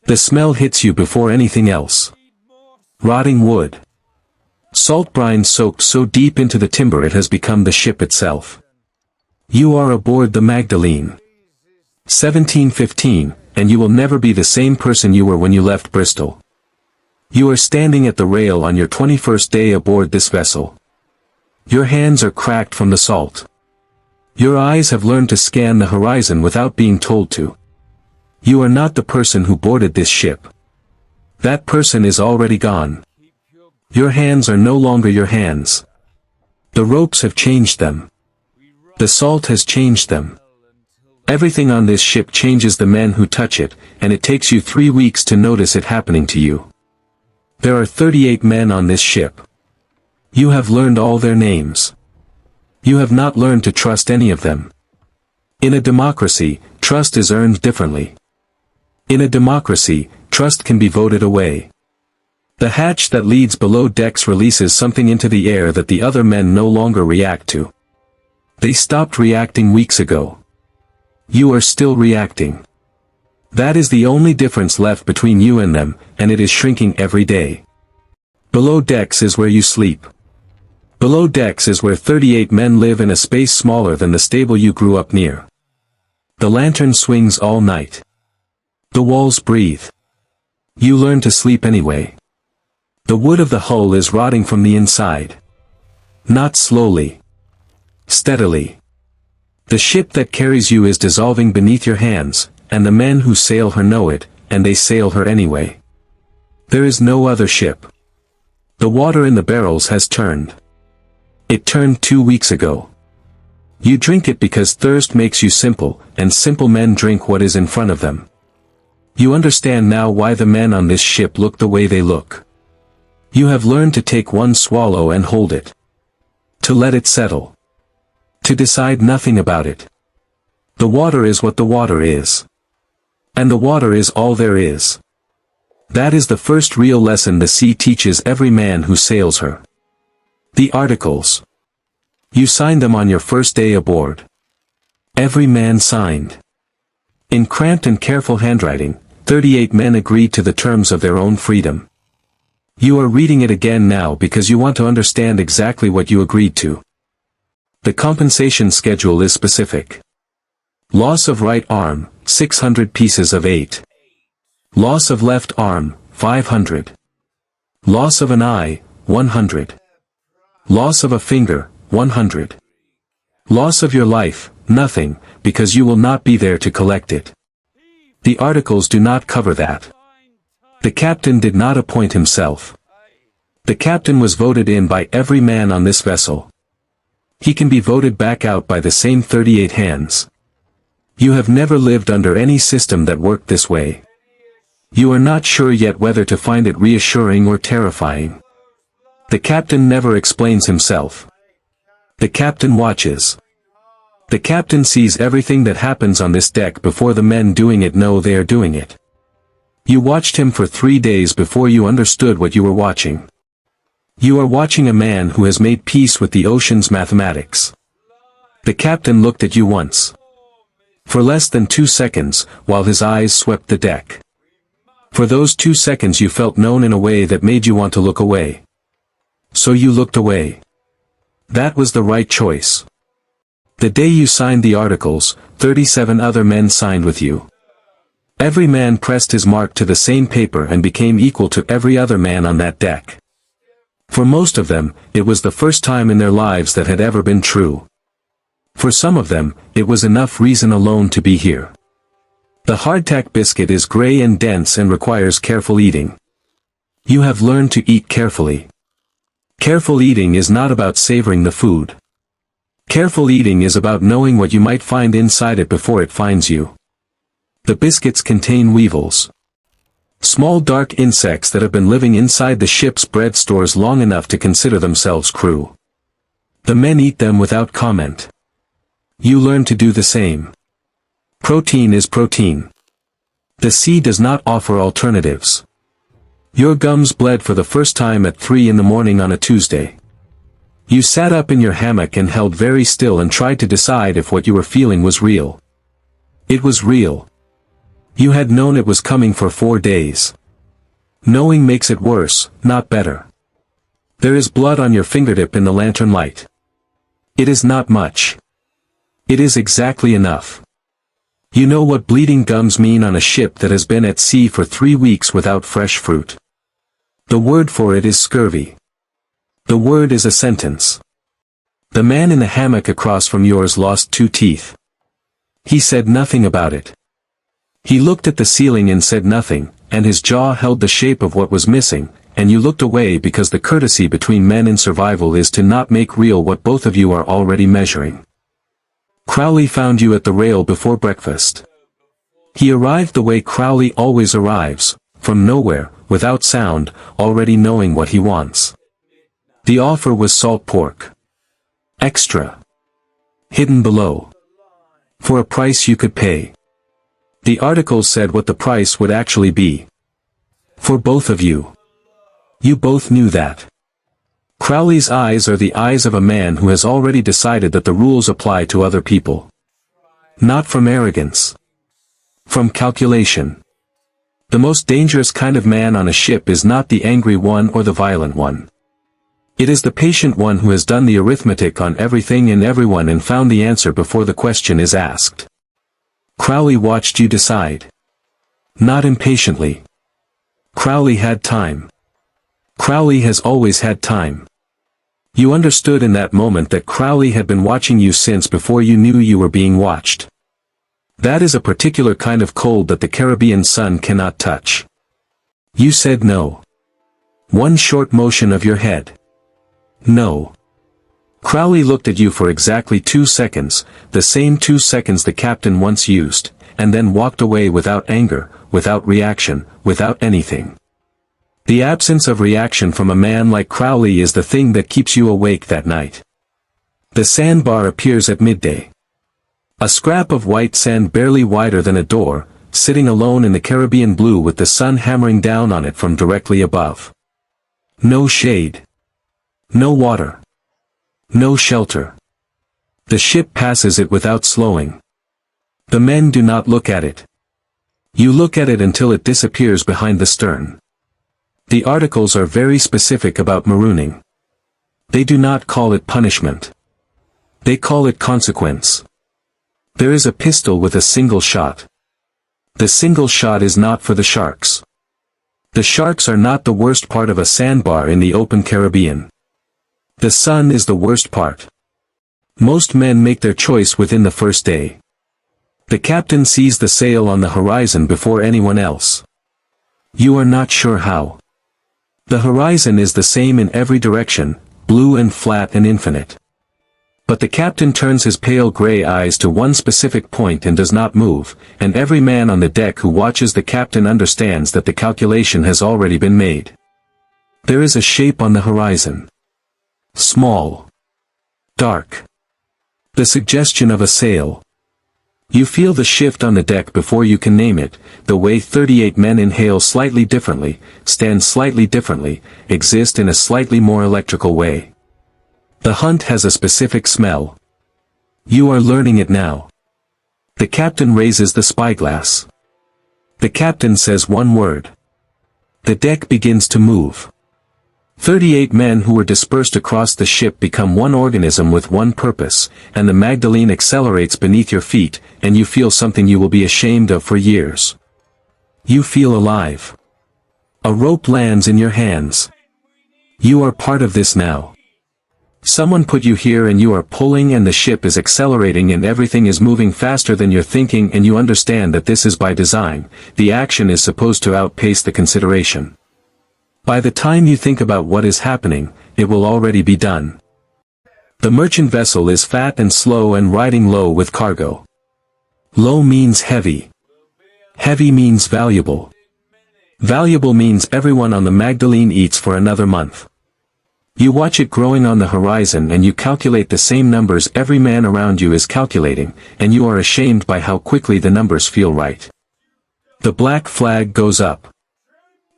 The smell hits you before anything else. Rotting wood. Salt brine soaked so deep into the timber it has become the ship itself. You are aboard the Magdalene. 1715, and you will never be the same person you were when you left Bristol. You are standing at the rail on your 21st day aboard this vessel. Your hands are cracked from the salt. Your eyes have learned to scan the horizon without being told to. You are not the person who boarded this ship. That person is already gone. Your hands are no longer your hands. The ropes have changed them. The salt has changed them. Everything on this ship changes the men who touch it, and it takes you 3 weeks to notice it happening to you. There are 38 men on this ship. You have learned all their names. You have not learned to trust any of them. In a democracy, trust is earned differently. In a democracy, trust can be voted away. The hatch that leads below decks releases something into the air that the other men no longer react to. They stopped reacting weeks ago. You are still reacting. That is the only difference left between you and them, and it is shrinking every day. Below decks is where you sleep. Below decks is where 38 men live in a space smaller than the stable you grew up near. The lantern swings all night. The walls breathe. You learn to sleep anyway. The wood of the hull is rotting from the inside. Not slowly. Steadily. The ship that carries you is dissolving beneath your hands, and the men who sail her know it, and they sail her anyway. There is no other ship. The water in the barrels has turned. It turned 2 weeks ago. You drink it because thirst makes you simple, and simple men drink what is in front of them. You understand now why the men on this ship look the way they look. You have learned to take one swallow and hold it. To let it settle. To decide nothing about it. The water is what the water is. And the water is all there is. That is the first real lesson the sea teaches every man who sails her. The articles. You signed them on your first day aboard. Every man signed. In cramped and careful handwriting, 38 men agreed to the terms of their own freedom. You are reading it again now because you want to understand exactly what you agreed to. The compensation schedule is specific. Loss of right arm, 600 pieces of 8. Loss of left arm, 500. Loss of an eye, 100. Loss of a finger, 100. Loss of your life, nothing, because you will not be there to collect it. The articles do not cover that. The captain did not appoint himself. The captain was voted in by every man on this vessel. He can be voted back out by the same 38 hands. You have never lived under any system that worked this way. You are not sure yet whether to find it reassuring or terrifying. The captain never explains himself. The captain watches. The captain sees everything that happens on this deck before the men doing it know they are doing it. You watched him for 3 days before you understood what you were watching. You are watching a man who has made peace with the ocean's mathematics. The captain looked at you once. For less than 2 seconds, while his eyes swept the deck. For those 2 seconds you felt known in a way that made you want to look away. So you looked away. That was the right choice. The day you signed the articles, 37 other men signed with you. Every man pressed his mark to the same paper and became equal to every other man on that deck. For most of them, it was the first time in their lives that had ever been true. For some of them, it was enough reason alone to be here. The hardtack biscuit is gray and dense and requires careful eating. You have learned to eat carefully. Careful eating is not about savoring the food. Careful eating is about knowing what you might find inside it before it finds you. The biscuits contain weevils. Small dark insects that have been living inside the ship's bread stores long enough to consider themselves crew. The men eat them without comment. You learn to do the same. Protein is protein. The sea does not offer alternatives. Your gums bled for the first time at 3 in the morning on a Tuesday. You sat up in your hammock and held very still and tried to decide if what you were feeling was real. It was real. You had known it was coming for 4 days. Knowing makes it worse, not better. There is blood on your fingertip in the lantern light. It is not much. It is exactly enough. You know what bleeding gums mean on a ship that has been at sea for 3 weeks without fresh fruit. The word for it is scurvy. The word is a sentence. The man in the hammock across from yours lost 2 teeth. He said nothing about it. He looked at the ceiling and said nothing, and his jaw held the shape of what was missing, and you looked away because the courtesy between men in survival is to not make real what both of you are already measuring. Crowley found you at the rail before breakfast. He arrived the way Crowley always arrives, from nowhere, without sound, already knowing what he wants. The offer was salt pork. Extra. Hidden below. For a price you could pay. The article said what the price would actually be. For both of you. You both knew that. Crowley's eyes are the eyes of a man who has already decided that the rules apply to other people. Not from arrogance. From calculation. The most dangerous kind of man on a ship is not the angry one or the violent one. It is the patient one who has done the arithmetic on everything and everyone and found the answer before the question is asked. Crowley watched you decide. Not impatiently. Crowley had time. Crowley has always had time. You understood in that moment that Crowley had been watching you since before you knew you were being watched. That is a particular kind of cold that the Caribbean sun cannot touch. You said no. One short motion of your head. No. Crowley looked at you for exactly 2 seconds, the same 2 seconds the captain once used, and then walked away without anger, without reaction, without anything. The absence of reaction from a man like Crowley is the thing that keeps you awake that night. The sandbar appears at midday. A scrap of white sand barely wider than a door, sitting alone in the Caribbean blue with the sun hammering down on it from directly above. No shade. No water. No shelter. The ship passes it without slowing. The men do not look at it. You look at it until it disappears behind the stern. The articles are very specific about marooning. They do not call it punishment. They call it consequence. There is a pistol with a single shot. The single shot is not for the sharks. The sharks are not the worst part of a sandbar in the open Caribbean. The sun is the worst part. Most men make their choice within the first day. The captain sees the sail on the horizon before anyone else. You are not sure how. The horizon is the same in every direction, blue and flat and infinite. But the captain turns his pale gray eyes to one specific point and does not move, and every man on the deck who watches the captain understands that the calculation has already been made. There is a shape on the horizon. Small. Dark. The suggestion of a sail. You feel the shift on the deck before you can name it, the way 38 men inhale slightly differently, stand slightly differently, exist in a slightly more electrical way. The hunt has a specific smell. You are learning it now. The captain raises the spyglass. The captain says one word. The deck begins to move. 38 men who were dispersed across the ship become one organism with one purpose, and the Magdalene accelerates beneath your feet, and you feel something you will be ashamed of for years. You feel alive. A rope lands in your hands. You are part of this now. Someone put you here and you are pulling and the ship is accelerating and everything is moving faster than you're thinking and you understand that this is by design, the action is supposed to outpace the consideration. By the time you think about what is happening, it will already be done. The merchant vessel is fat and slow and riding low with cargo. Low means heavy. Heavy means valuable. Valuable means everyone on the Magdalene eats for another month. You watch it growing on the horizon and you calculate the same numbers every man around you is calculating, and you are ashamed by how quickly the numbers feel right. The black flag goes up.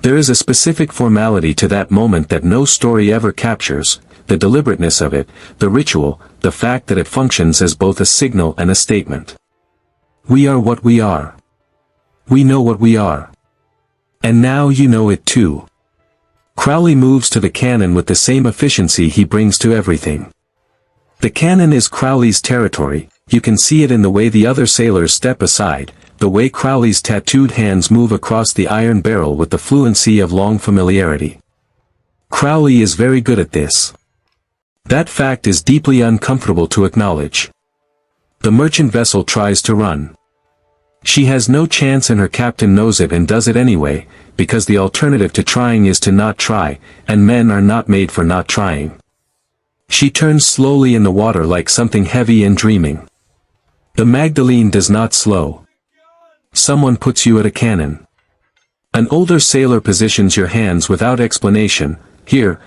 There is a specific formality to that moment that no story ever captures, the deliberateness of it, the ritual, the fact that it functions as both a signal and a statement. We are what we are. We know what we are. And now you know it too. Crowley moves to the cannon with the same efficiency he brings to everything. The cannon is Crowley's territory. You can see it in the way the other sailors step aside, the way Crowley's tattooed hands move across the iron barrel with the fluency of long familiarity. Crowley is very good at this. That fact is deeply uncomfortable to acknowledge. The merchant vessel tries to run. She has no chance and her captain knows it and does it anyway, because the alternative to trying is to not try, and men are not made for not trying. She turns slowly in the water like something heavy and dreaming. The Magdalene does not slow. Someone puts you at a cannon. An older sailor positions your hands without explanation, here,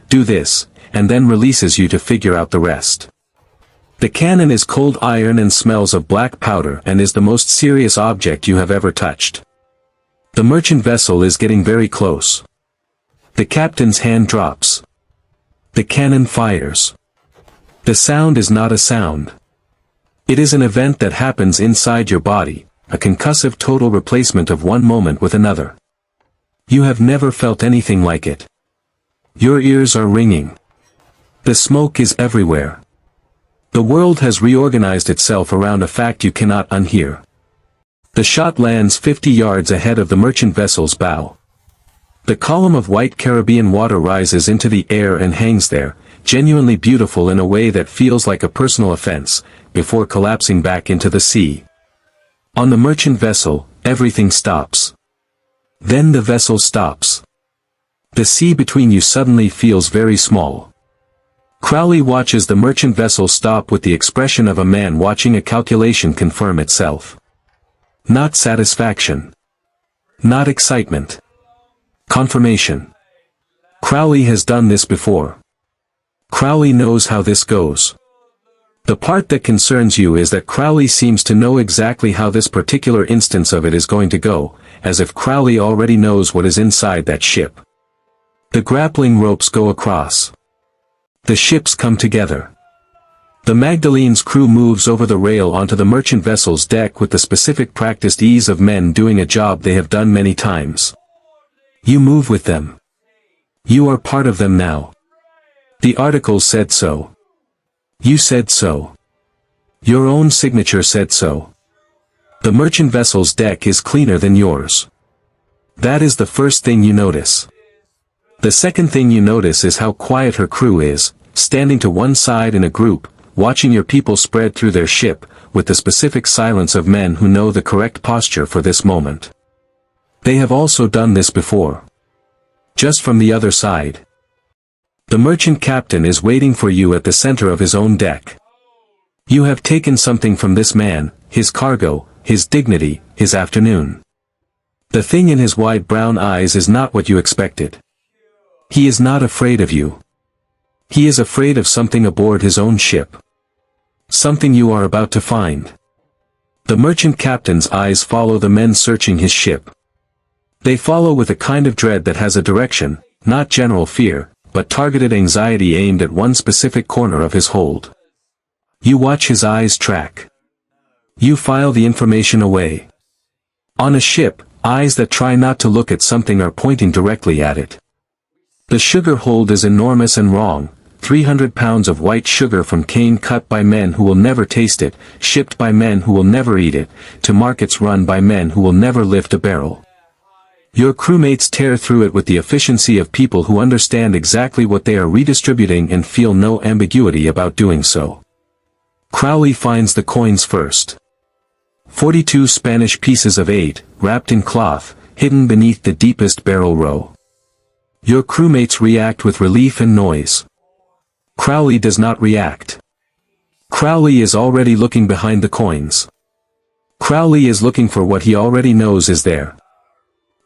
do this, and then releases you to figure out the rest. The cannon is cold iron and smells of black powder and is the most serious object you have ever touched. The merchant vessel is getting very close. The captain's hand drops. The cannon fires. The sound is not a sound. It is an event that happens inside your body, a concussive total replacement of one moment with another. You have never felt anything like it. Your ears are ringing. The smoke is everywhere. The world has reorganized itself around a fact you cannot unhear. The shot lands 50 yards ahead of the merchant vessel's bow. The column of white Caribbean water rises into the air and hangs there, genuinely beautiful in a way that feels like a personal offense, before collapsing back into the sea. On the merchant vessel, everything stops. Then the vessel stops. The sea between you suddenly feels very small. Crowley watches the merchant vessel stop with the expression of a man watching a calculation confirm itself. Not satisfaction. Not excitement. Confirmation. Crowley has done this before. Crowley knows how this goes. The part that concerns you is that Crowley seems to know exactly how this particular instance of it is going to go, as if Crowley already knows what is inside that ship. The grappling ropes go across. The ships come together. The Magdalene's crew moves over the rail onto the merchant vessel's deck with the specific practiced ease of men doing a job they have done many times. You move with them. You are part of them now. The article said so. You said so. Your own signature said so. The merchant vessel's deck is cleaner than yours. That is the first thing you notice. The second thing you notice is how quiet her crew is, standing to one side in a group, watching your people spread through their ship, with the specific silence of men who know the correct posture for this moment. They have also done this before. Just from the other side. The merchant captain is waiting for you at the center of his own deck. You have taken something from this man, his cargo, his dignity, his afternoon. The thing in his wide brown eyes is not what you expected. He is not afraid of you. He is afraid of something aboard his own ship. Something you are about to find. The merchant captain's eyes follow the men searching his ship. They follow with a kind of dread that has a direction, not general fear, but targeted anxiety aimed at one specific corner of his hold. You watch his eyes track. You file the information away. On a ship, eyes that try not to look at something are pointing directly at it. The sugar hold is enormous and wrong, 300 pounds of white sugar from cane cut by men who will never taste it, shipped by men who will never eat it, to markets run by men who will never lift a barrel. Your crewmates tear through it with the efficiency of people who understand exactly what they are redistributing and feel no ambiguity about doing so. Crowley finds the coins first. 42 Spanish pieces of 8, wrapped in cloth, hidden beneath the deepest barrel row. Your crewmates react with relief and noise. Crowley does not react. Crowley is already looking behind the coins. Crowley is looking for what he already knows is there.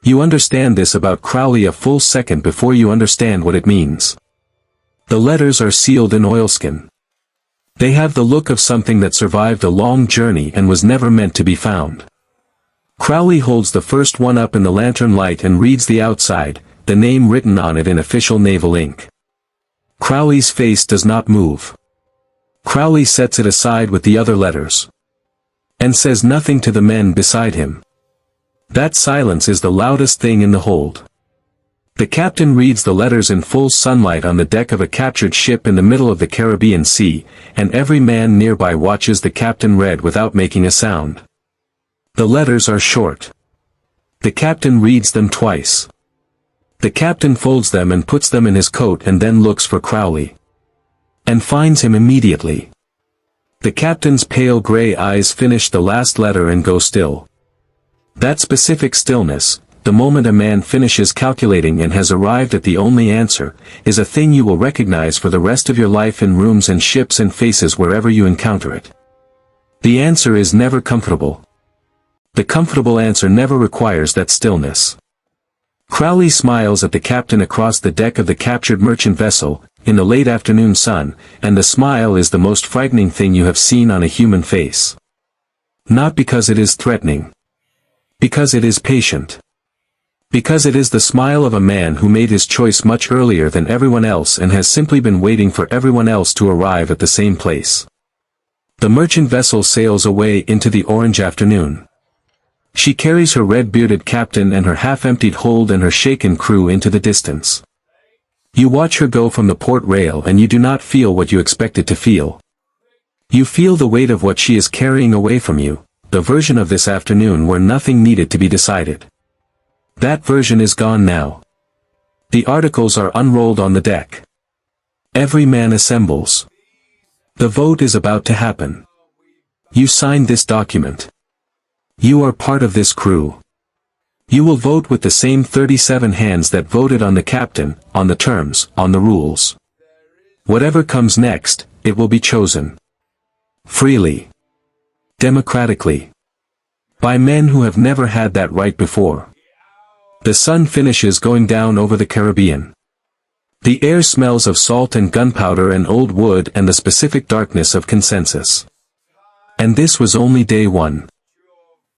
You understand this about Crowley a full second before you understand what it means. The letters are sealed in oilskin. They have the look of something that survived a long journey and was never meant to be found. Crowley holds the first one up in the lantern light and reads the outside, the name written on it in official naval ink. Crowley's face does not move. Crowley sets it aside with the other letters. And says nothing to the men beside him. That silence is the loudest thing in the hold. The captain reads the letters in full sunlight on the deck of a captured ship in the middle of the Caribbean Sea, and every man nearby watches the captain read without making a sound. The letters are short. The captain reads them twice. The captain folds them and puts them in his coat and then looks for Crowley. And finds him immediately. The captain's pale gray eyes finish the last letter and go still. That specific stillness, the moment a man finishes calculating and has arrived at the only answer, is a thing you will recognize for the rest of your life in rooms and ships and faces wherever you encounter it. The answer is never comfortable. The comfortable answer never requires that stillness. Crowley smiles at the captain across the deck of the captured merchant vessel, in the late afternoon sun, and the smile is the most frightening thing you have seen on a human face. Not because it is threatening. Because it is patient. Because it is the smile of a man who made his choice much earlier than everyone else and has simply been waiting for everyone else to arrive at the same place. The merchant vessel sails away into the orange afternoon. She carries her red-bearded captain and her half-emptied hold and her shaken crew into the distance. You watch her go from the port rail and you do not feel what you expected to feel. You feel the weight of what she is carrying away from you, the version of this afternoon where nothing needed to be decided. That version is gone now. The articles are unrolled on the deck. Every man assembles. The vote is about to happen. You signed this document. You are part of this crew. You will vote with the same 37 hands that voted on the captain, on the terms, on the rules. Whatever comes next, it will be chosen. Freely. Democratically. By men who have never had that right before. The sun finishes going down over the Caribbean. The air smells of salt and gunpowder and old wood and the specific darkness of consensus. And this was only day one.